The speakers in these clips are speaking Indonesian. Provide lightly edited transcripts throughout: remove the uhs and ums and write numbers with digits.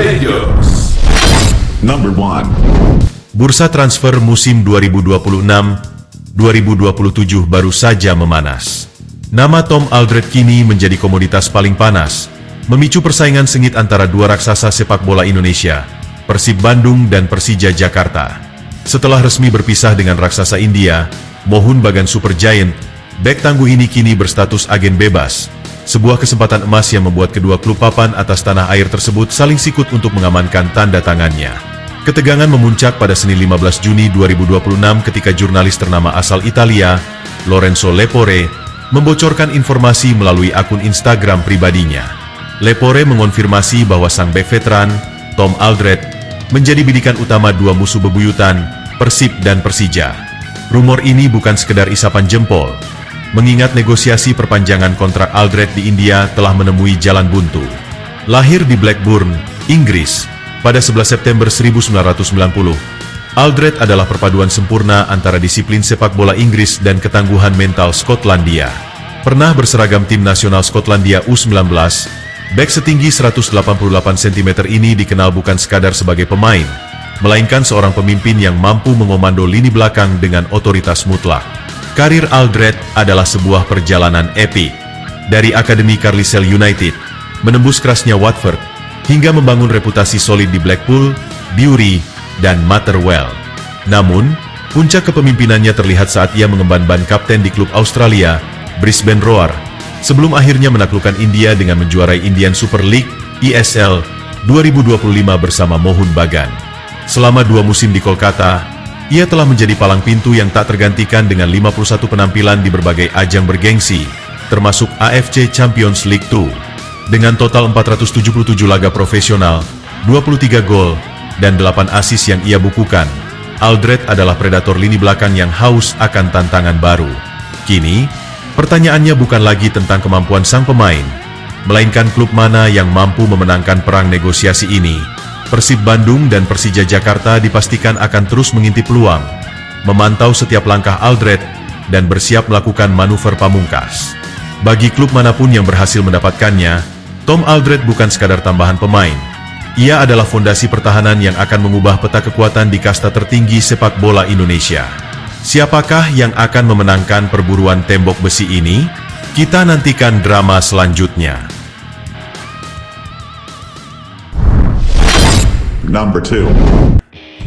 Radios. Number 1. Bursa transfer musim 2026-2027 baru saja memanas. Nama Tom Alderete kini menjadi komoditas paling panas, memicu persaingan sengit antara dua raksasa sepak bola Indonesia, Persib Bandung dan Persija Jakarta. Setelah resmi berpisah dengan raksasa India, Mohun Bagan Super Giant, bek tangguh ini kini berstatus agen bebas. Sebuah kesempatan emas yang membuat kedua klub papan atas tanah air tersebut saling sikut untuk mengamankan tanda tangannya. Ketegangan memuncak pada Senin 15 Juni 2026 ketika jurnalis ternama asal Italia, Lorenzo Lepore, membocorkan informasi melalui akun Instagram pribadinya. Lepore mengonfirmasi bahwa sang bek veteran, Tom Alderete, menjadi bidikan utama dua musuh bebuyutan, Persib dan Persija. Rumor ini bukan sekedar isapan jempol, mengingat negosiasi perpanjangan kontrak Alderete di India telah menemui jalan buntu. Lahir di Blackburn, Inggris, pada 11 September 1990, Alderete adalah perpaduan sempurna antara disiplin sepak bola Inggris dan ketangguhan mental Skotlandia. Pernah berseragam tim nasional Skotlandia U19, bek setinggi 188 cm ini dikenal bukan sekadar sebagai pemain, melainkan seorang pemimpin yang mampu mengomando lini belakang dengan otoritas mutlak. Karir Alderete adalah sebuah perjalanan epik. Dari Akademi Carlisle United, menembus kerasnya Watford, hingga membangun reputasi solid di Blackpool, Bury, dan Motherwell. Namun, puncak kepemimpinannya terlihat saat ia mengemban ban kapten di klub Australia, Brisbane Roar, sebelum akhirnya menaklukkan India dengan menjuarai Indian Super League, ISL, 2025 bersama Mohun Bagan. Selama 2 musim di Kolkata, ia telah menjadi palang pintu yang tak tergantikan dengan 51 penampilan di berbagai ajang bergengsi, termasuk AFC Champions League 2. Dengan total 477 laga profesional, 23 gol, dan 8 assist yang ia bukukan, Alderete adalah predator lini belakang yang haus akan tantangan baru. Kini, pertanyaannya bukan lagi tentang kemampuan sang pemain, melainkan klub mana yang mampu memenangkan perang negosiasi ini. Persib Bandung dan Persija Jakarta dipastikan akan terus mengintip peluang, memantau setiap langkah Alderete, dan bersiap melakukan manuver pamungkas. Bagi klub manapun yang berhasil mendapatkannya, Tom Alderete bukan sekadar tambahan pemain. Ia adalah fondasi pertahanan yang akan mengubah peta kekuatan di kasta tertinggi sepak bola Indonesia. Siapakah yang akan memenangkan perburuan tembok besi ini? Kita nantikan drama selanjutnya. Number 2.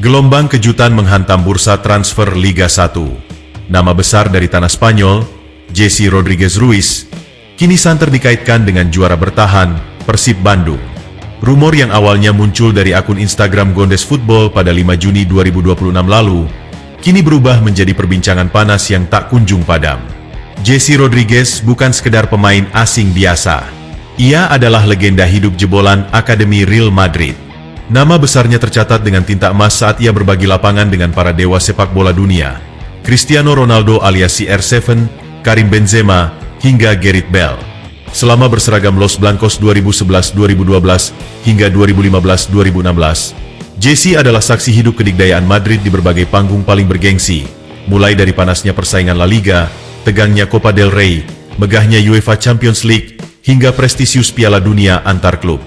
Gelombang kejutan menghantam bursa transfer Liga 1. Nama besar dari tanah Spanyol, Jesse Rodriguez Ruiz, kini santer dikaitkan dengan juara bertahan, Persib Bandung. Rumor yang awalnya muncul dari akun Instagram Gondes Football pada 5 Juni 2026 lalu, kini berubah menjadi perbincangan panas yang tak kunjung padam. Jesse Rodriguez bukan sekedar pemain asing biasa. Ia adalah legenda hidup jebolan Akademi Real Madrid. Nama besarnya tercatat dengan tinta emas saat ia berbagi lapangan dengan para dewa sepak bola dunia, Cristiano Ronaldo alias CR7, Karim Benzema, hingga Gareth Bale. Selama berseragam Los Blancos 2011-2012 hingga 2015-2016, Jesse adalah saksi hidup kedikdayaan Madrid di berbagai panggung paling bergengsi, mulai dari panasnya persaingan La Liga, tegangnya Copa del Rey, megahnya UEFA Champions League, hingga prestisius Piala Dunia antar klub.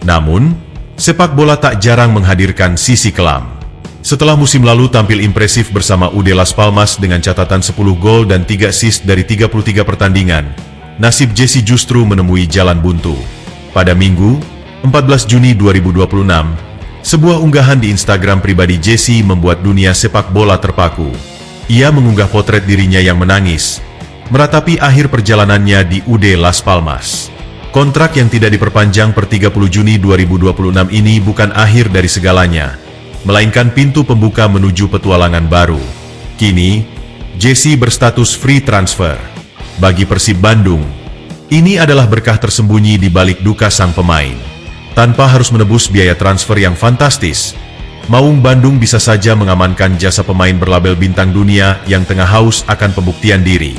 Namun, sepak bola tak jarang menghadirkan sisi kelam. Setelah musim lalu tampil impresif bersama UD Las Palmas dengan catatan 10 gol dan 3 assist dari 33 pertandingan, nasib Jesse justru menemui jalan buntu. Pada Minggu, 14 Juni 2026, sebuah unggahan di Instagram pribadi Jesse membuat dunia sepak bola terpaku. Ia mengunggah potret dirinya yang menangis, meratapi akhir perjalanannya di UD Las Palmas. Kontrak yang tidak diperpanjang per 30 Juni 2026 ini bukan akhir dari segalanya, melainkan pintu pembuka menuju petualangan baru. Kini, Jesse berstatus free transfer. Bagi Persib Bandung, ini adalah berkah tersembunyi di balik duka sang pemain. Tanpa harus menebus biaya transfer yang fantastis, Maung Bandung bisa saja mengamankan jasa pemain berlabel bintang dunia yang tengah haus akan pembuktian diri.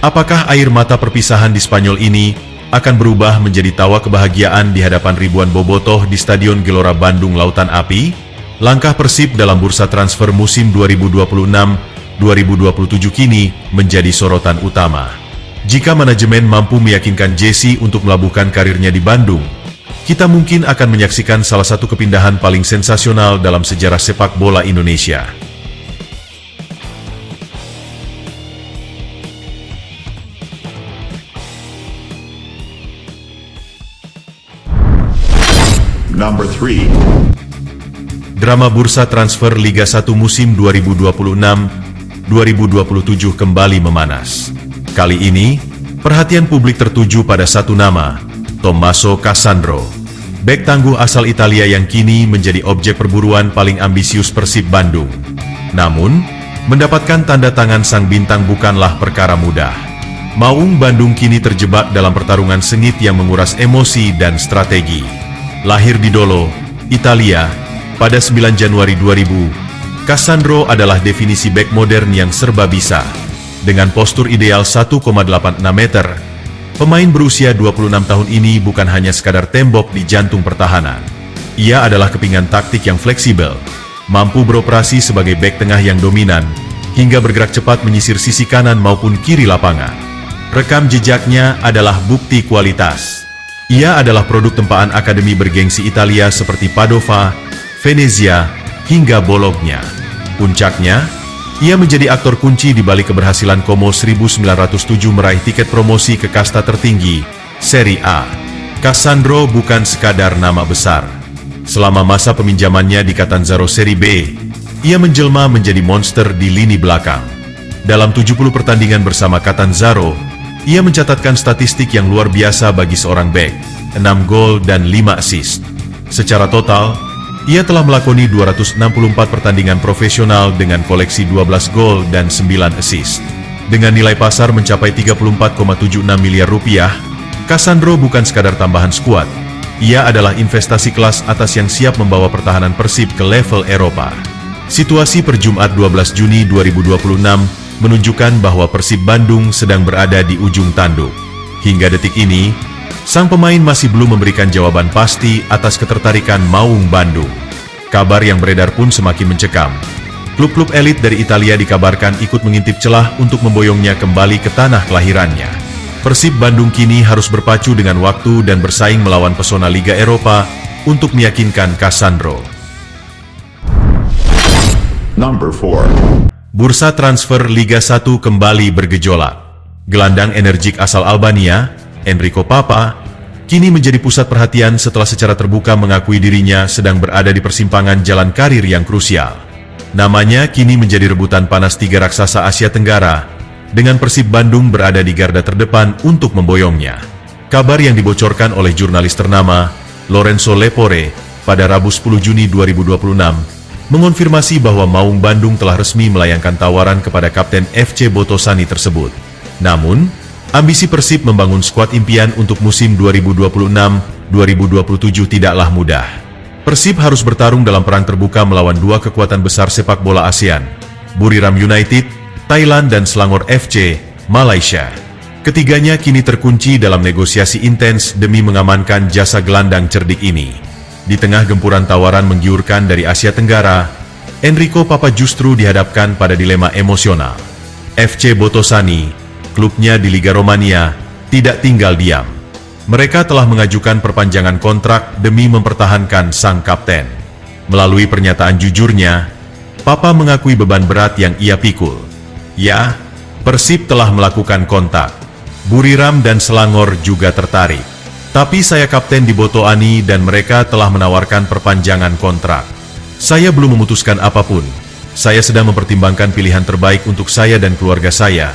Apakah air mata perpisahan di Spanyol ini akan berubah menjadi tawa kebahagiaan di hadapan ribuan bobotoh di Stadion Gelora Bandung Lautan Api? Langkah Persib dalam bursa transfer musim 2026-2027 kini menjadi sorotan utama. Jika manajemen mampu meyakinkan Jesse untuk melabuhkan karirnya di Bandung, kita mungkin akan menyaksikan salah satu kepindahan paling sensasional dalam sejarah sepak bola Indonesia. Number 3. Drama bursa transfer Liga 1 musim 2026-2027 kembali memanas. Kali ini, perhatian publik tertuju pada satu nama, Tommaso Cassandro, bek tangguh asal Italia yang kini menjadi objek perburuan paling ambisius Persib Bandung. Namun, mendapatkan tanda tangan sang bintang bukanlah perkara mudah. Maung Bandung kini terjebak dalam pertarungan sengit yang menguras emosi dan strategi. Lahir di Dolo, Italia, pada 9 Januari 2000, Cassandro adalah definisi bek modern yang serba bisa. Dengan postur ideal 1,86 meter, pemain berusia 26 tahun ini bukan hanya sekadar tembok di jantung pertahanan. Ia adalah kepingan taktik yang fleksibel, mampu beroperasi sebagai bek tengah yang dominan, hingga bergerak cepat menyisir sisi kanan maupun kiri lapangan. Rekam jejaknya adalah bukti kualitas. Ia adalah produk tempaan akademi bergengsi Italia seperti Padova, Venezia, hingga Bologna. Puncaknya, ia menjadi aktor kunci di balik keberhasilan Como 1907 meraih tiket promosi ke kasta tertinggi, Serie A. Cassandro bukan sekadar nama besar. Selama masa peminjamannya di Catanzaro Serie B, ia menjelma menjadi monster di lini belakang. Dalam 70 pertandingan bersama Catanzaro, ia mencatatkan statistik yang luar biasa bagi seorang bek, 6 gol dan 5 assist. Secara total, ia telah melakoni 264 pertandingan profesional dengan koleksi 12 gol dan 9 assist. Dengan nilai pasar mencapai 34,76 miliar rupiah, Cassandro bukan sekadar tambahan skuad. Ia adalah investasi kelas atas yang siap membawa pertahanan Persib ke level Eropa. Situasi per Jumat 12 Juni 2026 menunjukkan bahwa Persib Bandung sedang berada di ujung tanduk. Hingga detik ini, sang pemain masih belum memberikan jawaban pasti atas ketertarikan Maung Bandung. Kabar yang beredar pun semakin mencekam. Klub-klub elit dari Italia dikabarkan ikut mengintip celah untuk memboyongnya kembali ke tanah kelahirannya. Persib Bandung kini harus berpacu dengan waktu dan bersaing melawan pesona Liga Eropa untuk meyakinkan Cassandro. Number 4. Bursa transfer Liga 1 kembali bergejolak. Gelandang energik asal Albania, Enrico Papa, kini menjadi pusat perhatian setelah secara terbuka mengakui dirinya sedang berada di persimpangan jalan karir yang krusial. Namanya kini menjadi rebutan panas tiga raksasa Asia Tenggara, dengan Persib Bandung berada di garda terdepan untuk memboyongnya. Kabar yang dibocorkan oleh jurnalis ternama, Lorenzo Lepore, pada Rabu 10 Juni 2026, mengonfirmasi bahwa Maung Bandung telah resmi melayangkan tawaran kepada Kapten FC Botossani tersebut. Namun, ambisi Persib membangun skuad impian untuk musim 2026-2027 tidaklah mudah. Persib harus bertarung dalam perang terbuka melawan dua kekuatan besar sepak bola ASEAN, Buriram United, Thailand dan Selangor FC, Malaysia. Ketiganya kini terkunci dalam negosiasi intens demi mengamankan jasa gelandang cerdik ini. Di tengah gempuran tawaran menggiurkan dari Asia Tenggara, Enrico Papa justru dihadapkan pada dilema emosional. FC Botossani, klubnya di Liga Romania, tidak tinggal diam. Mereka telah mengajukan perpanjangan kontrak demi mempertahankan sang kapten. Melalui pernyataan jujurnya, Papa mengakui beban berat yang ia pikul. Ya, Persib telah melakukan kontak. Buriram dan Selangor juga tertarik. Tapi saya kapten di Botoani dan mereka telah menawarkan perpanjangan kontrak. Saya belum memutuskan apapun. Saya sedang mempertimbangkan pilihan terbaik untuk saya dan keluarga saya.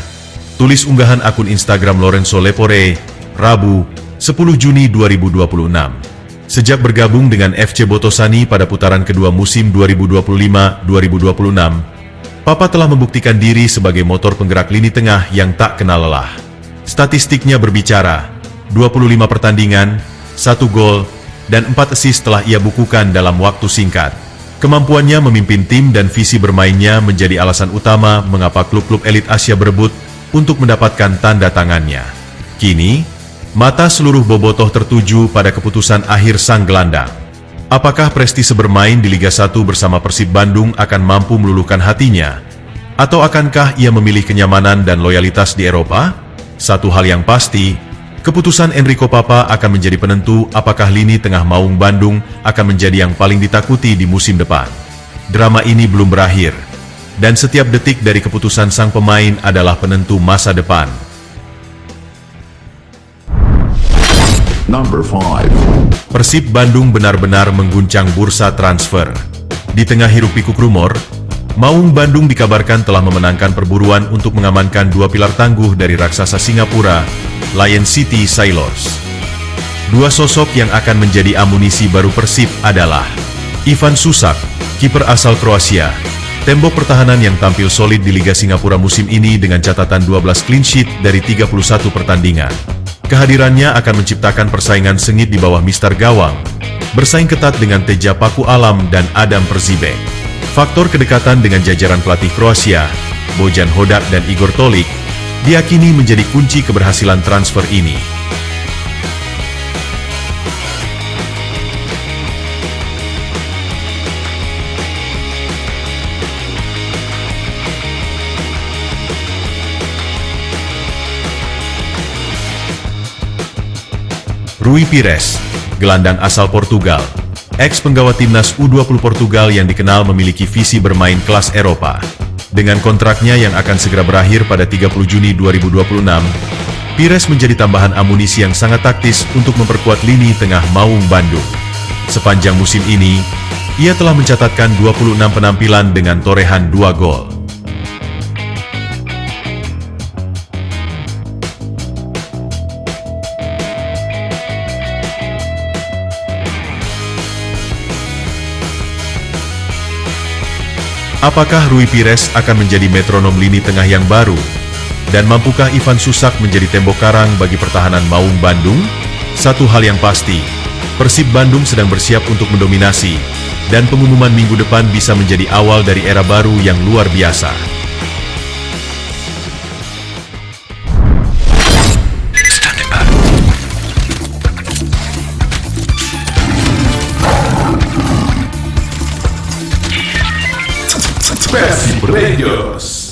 Tulis unggahan akun Instagram Lorenzo Lepore, Rabu, 10 Juni 2026. Sejak bergabung dengan FC Botossani pada putaran kedua musim 2025-2026, Papa telah membuktikan diri sebagai motor penggerak lini tengah yang tak kenal lelah. Statistiknya berbicara, 25 pertandingan, 1 gol, dan 4 assist telah ia bukukan dalam waktu singkat. Kemampuannya memimpin tim dan visi bermainnya menjadi alasan utama mengapa klub-klub elit Asia berebut untuk mendapatkan tanda tangannya. Kini, mata seluruh bobotoh tertuju pada keputusan akhir sang gelandang. Apakah prestise bermain di Liga 1 bersama Persib Bandung akan mampu meluluhkan hatinya? Atau akankah ia memilih kenyamanan dan loyalitas di Eropa? Satu hal yang pasti, Keputusan Enrico Papa akan menjadi penentu apakah lini tengah Maung Bandung akan menjadi yang paling ditakuti di musim depan. Drama ini belum berakhir, dan setiap detik dari keputusan sang pemain adalah penentu masa depan. Number 5. Persib Bandung benar-benar mengguncang bursa transfer. Di tengah hiruk-pikuk rumor, Maung Bandung dikabarkan telah memenangkan perburuan untuk mengamankan dua pilar tangguh dari raksasa Singapura, Lion City Sailors. Dua sosok yang akan menjadi amunisi baru Persib adalah Ivan Susak, kiper asal Kroasia, tembok pertahanan yang tampil solid di Liga Singapura musim ini dengan catatan 12 clean sheet dari 31 pertandingan. Kehadirannya akan menciptakan persaingan sengit di bawah Mister Gawang, bersaing ketat dengan Teja Paku Alam dan Adam Perzibek. Faktor kedekatan dengan jajaran pelatih Kroasia, Bojan Hodak dan Igor Tolik, diyakini menjadi kunci keberhasilan transfer ini. Rui Pires, gelandang asal Portugal, ex-penggawa timnas U20 Portugal yang dikenal memiliki visi bermain kelas Eropa. Dengan kontraknya yang akan segera berakhir pada 30 Juni 2026, Pires menjadi tambahan amunisi yang sangat taktis untuk memperkuat lini tengah Maung Bandung. Sepanjang musim ini, ia telah mencatatkan 26 penampilan dengan torehan 2 gol. Apakah Rui Pires akan menjadi metronom lini tengah yang baru? Dan mampukah Ivan Susak menjadi tembok karang bagi pertahanan Maung Bandung? Satu hal yang pasti, Persib Bandung sedang bersiap untuk mendominasi, dan pengumuman minggu depan bisa menjadi awal dari era baru yang luar biasa. Persib Rangers.